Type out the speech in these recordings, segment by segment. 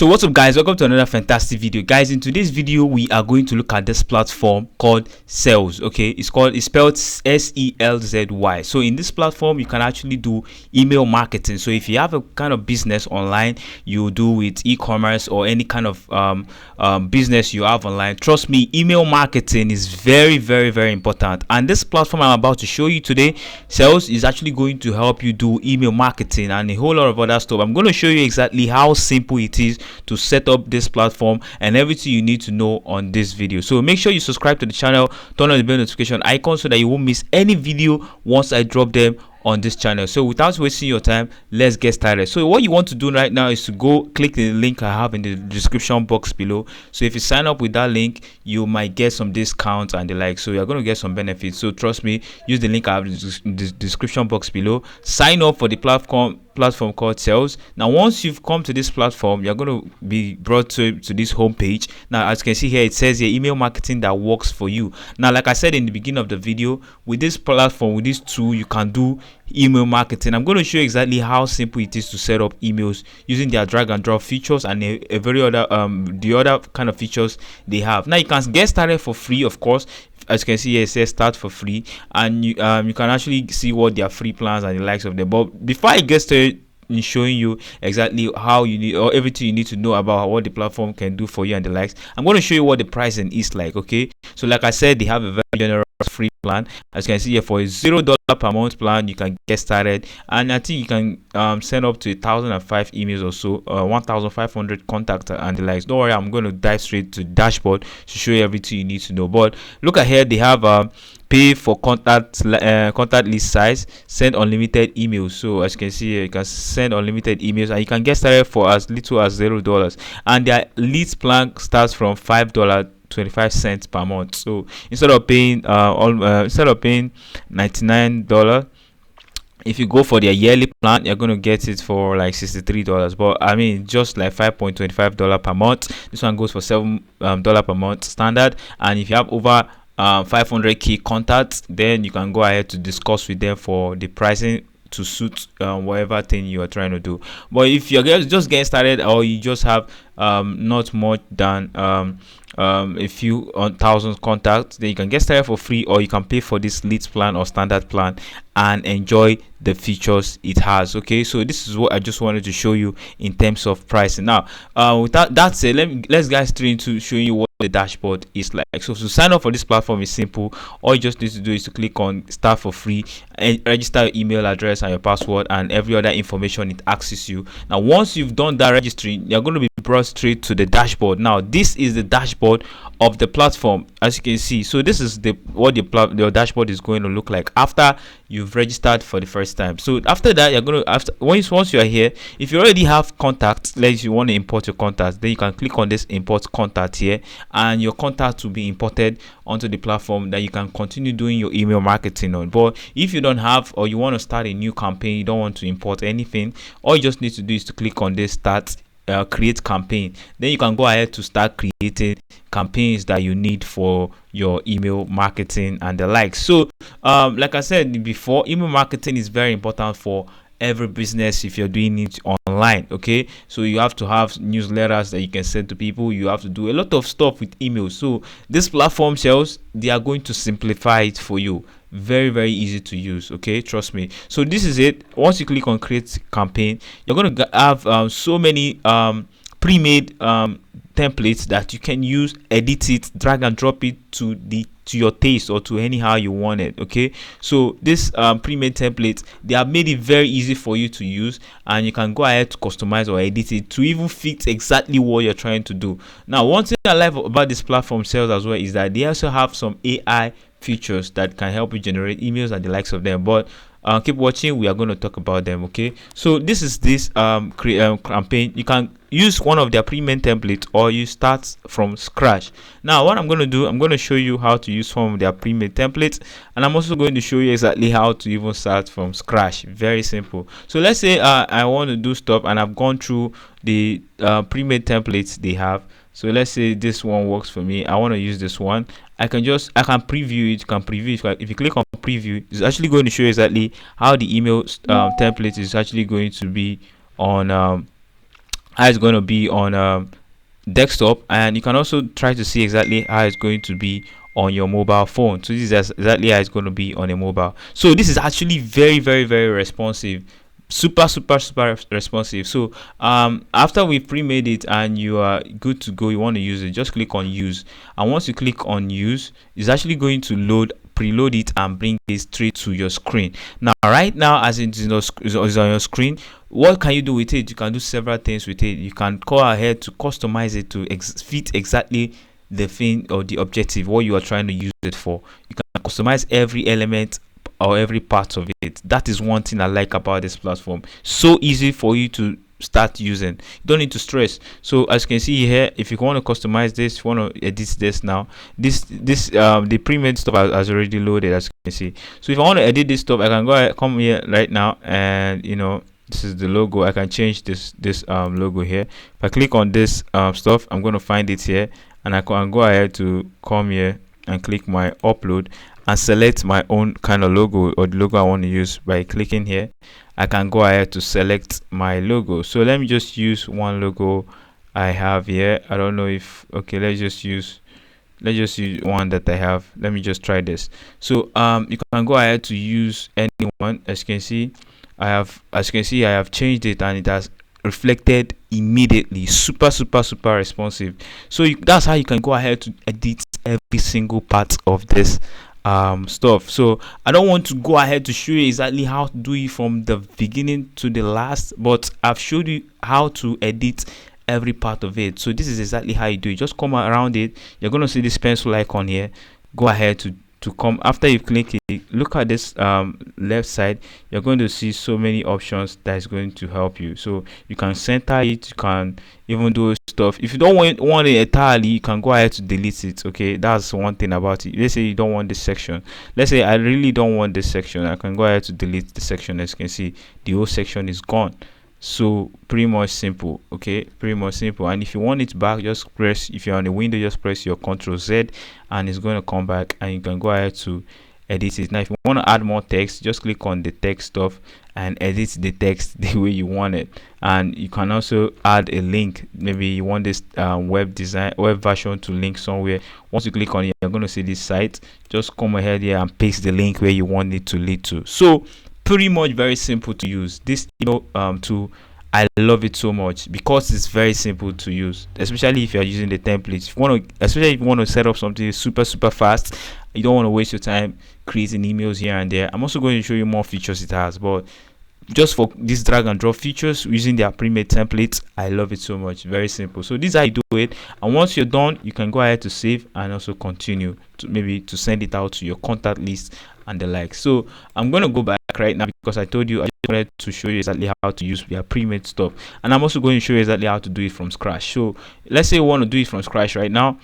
So what's up guys, welcome to another fantastic video. Guys, in today's video we are going to look at this platform called Selzy. Okay, it's spelled Selzy. So in this platform you can actually do email marketing. So if you have a kind of business online you do with e-commerce or any kind of business you have online, trust me, email marketing is very important. And this platform I'm about to show you today, Selzy, is actually going to help you do email marketing and a whole lot of other stuff. I'm going to show you exactly how simple it is to set up this platform and everything you need to know on this video. So make sure you subscribe to the channel, turn on the bell notification icon so that you won't miss any video once I drop them on this channel. So without wasting your time, let's get started. So what you want to do right now is to go click the link I have in the description box below. So if you sign up with that link, you might get some discounts and the like, so you're going to get some benefits. So trust me, use the link I have in the description box below. Sign up for the platform called Selzy. Now once you've come to this platform, you're going to be brought to this home page. Now as you can see here, it says here email marketing that works for you. Now like I said in the beginning of the video, with this platform, with this tool, you can do email marketing. I'm going to show you exactly how simple it is to set up emails using their drag and drop features and a very other the other kind of features they have. Now you can get started for free, of course. As you can see here, it says start for free, and you can actually see what their free plans and the likes of them. But before I get started in showing you exactly how you need or everything you need to know about what the platform can do for you and the likes, I'm going to show you what the pricing is like. Okay, so like I said, they have a very generous free plan. As you can see here, for a $0 per month plan you can get started, and I think you can send up to 1,005 emails or so, 1,500 contacts and the likes. Don't worry, I'm going to dive straight to the dashboard to show you everything you need to know. But look ahead, they have pay for contact list size, send unlimited emails. So as you can see here, you can send unlimited emails and you can get started for as little as $0, and their leads plan starts from $5.25 per month. So instead of paying $99, if you go for their yearly plan, you're going to get it for like $63. But I mean, just like $5.25 per month. This one goes for $7 per month standard, and if you have over 500 key contacts, then you can go ahead to discuss with them for the pricing to suit whatever thing you are trying to do. But if you're just getting started, or you just have not more than a few thousand contacts, then you can get started for free, or you can pay for this leads plan or standard plan and enjoy the features it has. Okay, so this is what I just wanted to show you in terms of pricing. Now with that said, let's get straight into showing you what the dashboard is like. So to sign up for this platform is simple. All you just need to do is to click on start for free and register your email address and your password and every other information it asks you. Now once you've done that registering, you're going to be brought straight to the dashboard. Now this is the dashboard of the platform, as you can see. So this is what the dashboard is going to look like after you've registered for the first time. So after that, you're going to, once you are here, if you already have contacts, let's say you want to import your contacts, then you can click on this import contact here, and your contact will be imported onto the platform that you can continue doing your email marketing on. But if you don't have, or you want to start a new campaign, you don't want to import anything, all you just need to do is to click on this start create campaign. Then you can go ahead to start creating campaigns that you need for your email marketing and the like. So like I said before, email marketing is very important for every business if you're doing it online. Okay, so you have to have newsletters that you can send to people, you have to do a lot of stuff with email. So this platform Selzy, they are going to simplify it for you. Very easy to use. Okay, trust me. So this is it. Once you click on create campaign, you're going to have so many pre-made templates that you can use, edit it, drag and drop it to your taste or to anyhow you want it. Okay, so this pre-made templates, they have made it very easy for you to use, and you can go ahead to customize or edit it to even fit exactly what you're trying to do. Now one thing I like about this platform Selzy as well is that they also have some AI features that can help you generate emails and the likes of them. But keep watching, we are going to talk about them. Okay, so this is this campaign. You can use one of their pre-made templates, or you start from scratch. Now what I'm going to do, I'm going to show you how to use some of their pre-made templates, and I'm also going to show you exactly how to even start from scratch. Very simple. So let's say I want to do stuff and I've gone through the pre-made templates they have. So let's say this one works for me, I want to use this one. I can preview it. You can preview it. If you click on preview, it's actually going to show you exactly how the email template is actually going to be on how it's going to be on desktop, and you can also try to see exactly how it's going to be on your mobile phone. So this is exactly how it's going to be on a mobile. So this is actually very responsive, super responsive. So after we pre-made it and you are good to go, you want to use it, just click on use, and once you click on use, it's actually going to preload it and bring it straight to your screen. Now right now, as it is on your screen, what can you do with it? You can do several things with it. You can go ahead to customize it to fit exactly the thing or the objective what you are trying to use it for. You can customize every element or every part of it. That is one thing I like about this platform. So easy for you to start using. You don't need to stress. So as you can see here, if you want to customize this, if you want to edit this now, this the pre-made stuff has already loaded, as you can see. So if I want to edit this stuff, I can go ahead, come here right now, and this is the logo. I can change this logo here. If I click on this stuff, I'm going to find it here, and I can go ahead to come here and click my upload and select my own kind of logo or the logo I want to use. By clicking here, I can go ahead to select my logo. So let me just use one logo I have here. I don't know if, okay, let's just use one that I have. Let me just try this. So you can go ahead to use anyone. As you can see, I have changed it, and it has reflected immediately. Super responsive. So that's how you can go ahead to edit every single part of this stuff. So I don't want to go ahead to show you exactly how to do it from the beginning to the last, but I've showed you how to edit every part of it. So this is exactly how you do it. Just come around it. You're going to see this pencil icon here. Go ahead to come. After you click it, look at this left side. You're going to see so many options that is going to help you. So you can center it, you can even do stuff. If you don't want it entirely, you can go ahead to delete it. Okay, that's one thing about it. Let's say you don't want this section. Let's say I really don't want this section. I can go ahead to delete the section. As you can see, the whole section is gone. So pretty much simple. Okay, pretty much simple. And if you want it back, just press, if you're on a window, just press your Ctrl Z, and it's going to come back, and you can go ahead to edit it. Now if you want to add more text, just click on the text stuff and edit the text the way you want it. And you can also add a link. Maybe you want this web version to link somewhere. Once you click on it, you're going to see this site. Just come ahead here and paste the link where you want it to lead to. So pretty much very simple to use. This tool, I love it so much because it's very simple to use, especially if you're using the templates. If you want to, especially if you want to set up something super fast, you don't want to waste your time creating emails here and there. I'm also going to show you more features it has, but just for this drag and drop features using their pre-made templates, I love it so much. Very simple. So this is how you do it, and once you're done, you can go ahead to save and also continue to maybe to send it out to your contact list and the like. So I'm going to go back right now because I told you I just wanted to show you exactly how to use their pre-made stuff, and I'm also going to show you exactly how to do it from scratch. So let's say you want to do it from scratch right now.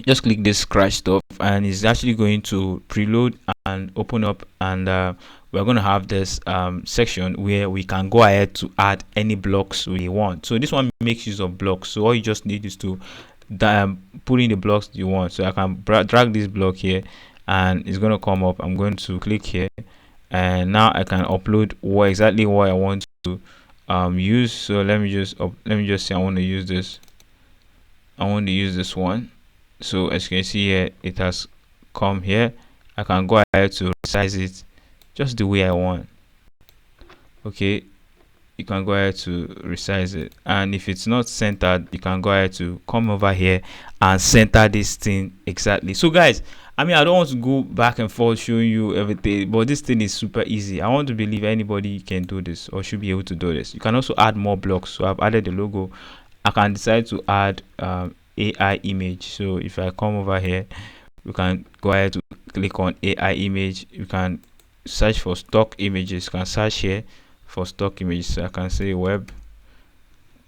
Just click this scratch stuff, and it's actually going to preload and open up, and we're going to have this section where we can go ahead to add any blocks we want. So this one makes use of blocks. So all you just need is to put in the blocks you want. So I can drag this block here, and it's going to come up. I'm going to click here, and now I can upload exactly what I want to use. So let me just say I want to use this. I want to use this one. So as you can see here, it has come here. I can go ahead to resize it just the way I want. Okay, you can go ahead to resize it, and if it's not centered, you can go ahead to come over here and center this thing exactly. So guys, I mean, I don't want to go back and forth showing you everything, but this thing is super easy. I want to believe anybody can do this or should be able to do this. You can also add more blocks. So I've added the logo. I can decide to add AI image. So if I come over here, you can go ahead to click on AI image. You can search for stock images. You can search here for stock images. So I can say web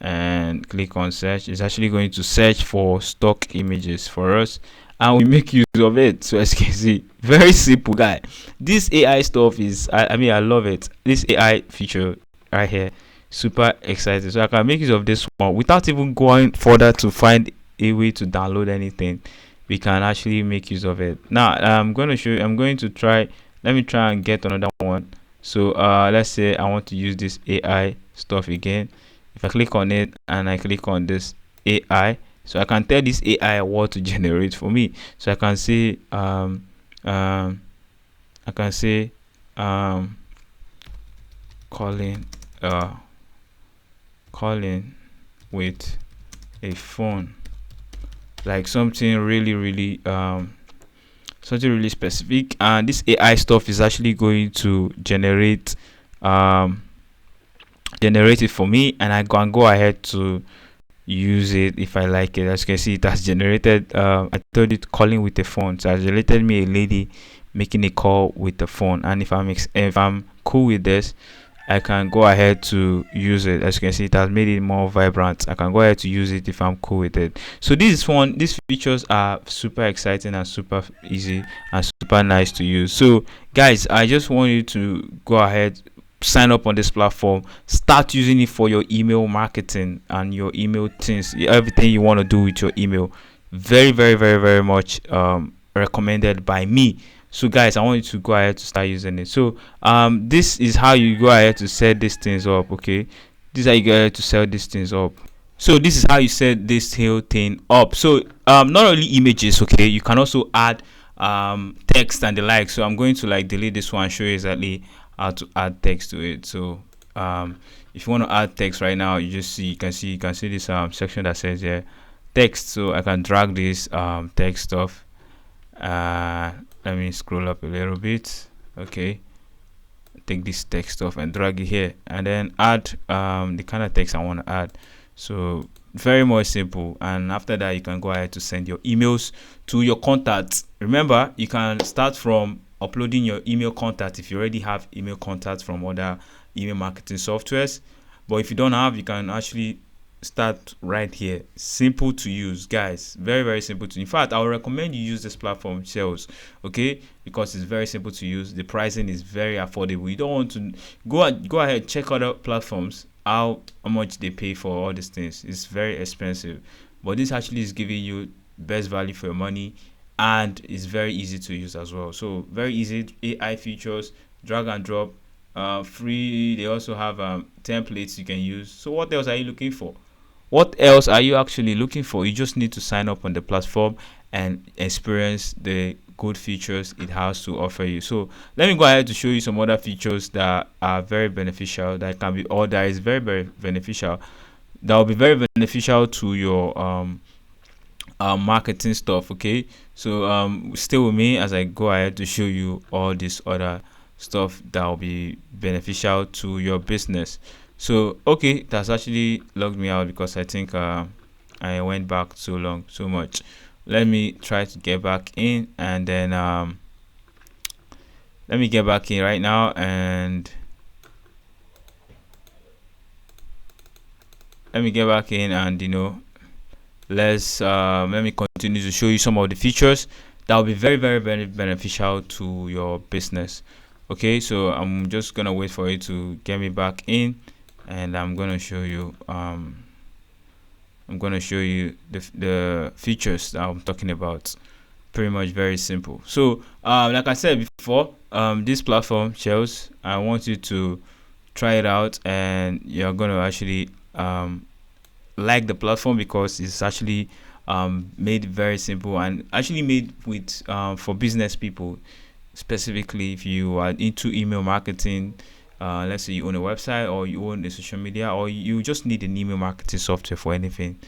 and click on search. It's actually going to search for stock images for us, and we make use of it. So as you can see, very simple, guy. This AI stuff is, I mean, I love it. This AI feature right here, super excited. So I can make use of this one without even going further to find a way to download anything. We can actually make use of it. Now I'm going to show you. I'm going to try. Let me try and get another one. So let's say I want to use this AI stuff again. If I click on it and I click on this AI, so I can tell this AI what to generate for me. So I can say um I can say um calling uh calling with a phone, like something really specific. And this AI stuff is actually going to um generate it for me, and I can go ahead to use it if I like it. As you can see, it has generated I told it calling with a phone, so it has generated me a lady making a call with the phone. And if I'm cool with this, I can go ahead to use it. As you can see, it has made it more vibrant. I can go ahead to use it if I'm cool with it. So these features are super exciting and super easy and super nice to use. So guys, I just want you to go ahead, sign up on this platform, start using it for your email marketing and your email things, everything you want to do with your email. Very, very, very, very much recommended by me. So guys, I want you to go ahead to start using it. So this is how you go ahead to set these things up. Okay, this is how you go ahead to set these things up. So this is how you set this whole thing up. So not only images, okay, you can also add text and the like. So I'm going to like delete this one and show you exactly how to add text to it. So if you want to add text right now, you can see this section that says here text. So I can drag this text stuff. Let me scroll up a little bit. Okay, take this text off and drag it here, and then add the kind of text I want to add. So very much simple. And after that, you can go ahead to send your emails to your contacts. Remember, you can start from uploading your email contact if you already have email contacts from other email marketing softwares. But if you don't have, you can actually start right here. Simple to use, guys. Very, very simple to. In fact, I would recommend you use this platform, Sales, okay, because it's very simple to use. The pricing is very affordable. You don't want to go ahead, check other platforms, how much they pay for all these things. It's very expensive, but this actually is giving you best value for your money, and it's very easy to use as well. So very easy. AI features, drag and drop, free. They also have templates you can use. So what else are you looking for? What else are you actually looking for? You just need to sign up on the platform and experience the good features it has to offer you. So let me go ahead to show you some other features that are very beneficial, that can be, or that is very, very beneficial, that will be very beneficial to your marketing stuff. Okay, so stay with me as I go ahead to show you all this other stuff that will be beneficial to your business. So okay, that's actually logged me out because I think I went back so much. Let me try to get back in, and then let me get back in right now, and let me get back in, and let me continue to show you some of the features that will be very, very, very beneficial to your business. Okay, so I'm just gonna wait for it to get me back in, and I'm gonna show you the features that I'm talking about. Pretty much very simple. So like I said before, this platform, Shells, I want you to try it out, and you're gonna actually like the platform because it's actually made very simple, and actually made with for business people. Specifically, if you are into email marketing, let's say you own a website, or you own a social media, or you just need an email marketing software for anything,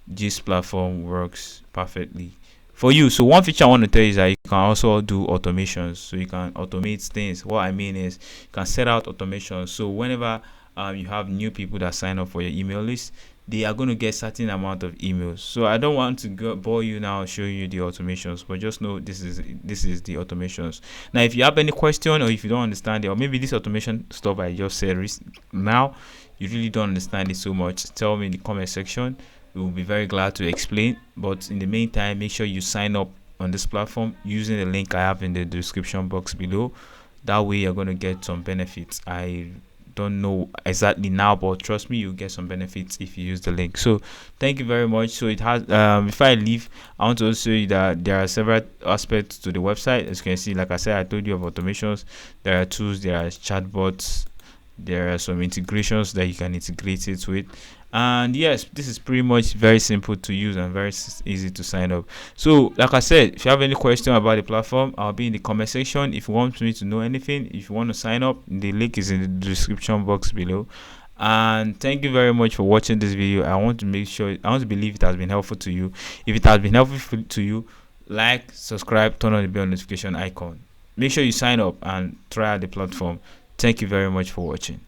this platform works perfectly for you. So one feature I want to tell you is that you can also do automations. So you can automate things. What I mean is you can set out automations. So whenever you have new people that sign up for your email list, they are going to get certain amount of emails. So I don't want to bore you now showing you the automations, but just know this is the automations. Now if you have any question, or if you don't understand it, or maybe this automation stuff I just said now you really don't understand it so much, tell me in the comment section. We will be very glad to explain. But in the meantime, make sure you sign up on this platform using the link I have in the description box below. That way you're going to get some benefits. I don't know exactly now, but trust me, you'll get some benefits if you use the link. So thank you very much. So it has before I leave, I want to also show you that there are several aspects to the website. As you can see, like I said, I told you of automations. There are tools, there are chatbots, There are some integrations that you can integrate it with. And yes, this is pretty much very simple to use and very easy to sign up. So like I said, if you have any question about the platform, I'll be in the comment section. If you want me to know anything, if you want to sign up, the link is in the description box below. And thank you very much for watching this video. I want to believe it has been helpful to you. If it has been helpful to you, like, subscribe, turn on the bell notification icon. Make sure you sign up and try out the platform. Thank you very much for watching.